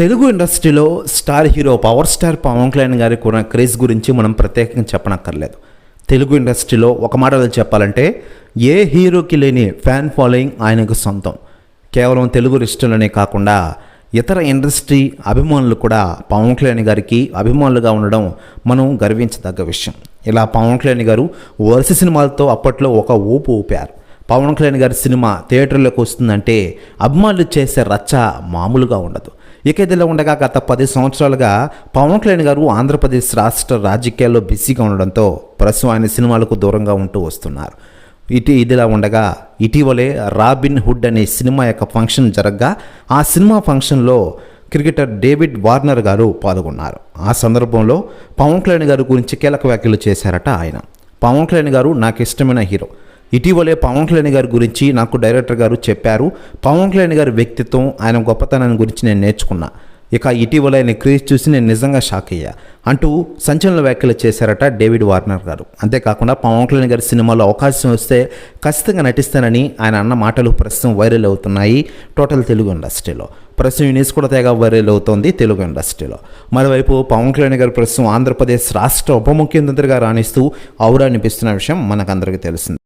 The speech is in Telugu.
తెలుగు ఇండస్ట్రీలో star hero power star Pawan Kalyan గారికి ఉన్న క్రేజ్ గురించి మనం ప్రత్యేకంగా చెప్పనక్కర్లేదు. తెలుగు ఇండస్ట్రీలో ఒక మాటలో చెప్పాలంటే ఏ హీరోకి లేని ఫ్యాన్ ఫాలోయింగ్ ఆయనకు సొంతం. కేవలం తెలుగు ఇష్టంలోనే కాకుండా ఇతర ఇండస్ట్రీ అభిమానులు కూడా పవన్ కళ్యాణ్ గారికి అభిమానులుగా ఉండడం మనం గర్వించదగ్గ విషయం. ఇలా పవన్ కళ్యాణ్ గారు వరుస సినిమాలతో అప్పట్లో ఒక ఊపు ఊపారు. పవన్ కళ్యాణ్ గారి సినిమా థియేటర్లోకి వస్తుందంటే అభిమానులు చేసే రచ్చ మామూలుగా ఉండదు. ఇక ఇదిలా ఉండగా గత 10 సంవత్సరాలుగా పవన్ కళ్యాణ్ గారు ఆంధ్రప్రదేశ్ రాష్ట్ర రాజకీయాల్లో బిజీగా ఉండడంతో ప్రస్తుతం ఆయన సినిమాలకు దూరంగా ఉంటూ వస్తున్నారు. ఇదిలా ఉండగా ఇటీవలే రాబిన్ హుడ్ అనే సినిమా యొక్క ఫంక్షన్ జరగగా ఆ సినిమా ఫంక్షన్లో క్రికెటర్ డేవిడ్ వార్నర్ గారు పాల్గొన్నారు. ఆ సందర్భంలో పవన్ కళ్యాణ్ గారి గురించి కీలక వ్యాఖ్యలు చేశారట ఆయన. పవన్ కళ్యాణ్ గారు నాకు ఇష్టమైన హీరో. ఇటీవలే పవన్ కళ్యాణ్ గారి గురించి నాకు డైరెక్టర్ గారు చెప్పారు. పవన్ కళ్యాణ్ గారి వ్యక్తిత్వం, ఆయన గొప్పతనాన్ని గురించి నేను నేర్చుకున్నా. ఇక ఇటీవల ఆయన క్రేజ్ చూసి నేను నిజంగా షాక్ అయ్యా అంటూ సంచలన వ్యాఖ్యలు చేశారట డేవిడ్ వార్నర్ గారు. అంతేకాకుండా పవన్ కళ్యాణ్ గారి సినిమాలో అవకాశం వస్తే ఖచ్చితంగా నటిస్తానని ఆయన అన్న మాటలు ప్రస్తుతం వైరల్ అవుతున్నాయి టోటల్ తెలుగు ఇండస్ట్రీలో. ప్రస్తుతం ఈ న్యూస్ కూడా తెగ వైరల్ అవుతోంది తెలుగు ఇండస్ట్రీలో. మరోవైపు పవన్ కళ్యాణ్ గారు ప్రస్తుతం ఆంధ్రప్రదేశ్ రాష్ట్ర ఉప ముఖ్యమంత్రిగా రాణిస్తూ ఔరా అనిపిస్తున్న విషయం మనకందరికీ తెలిసింది.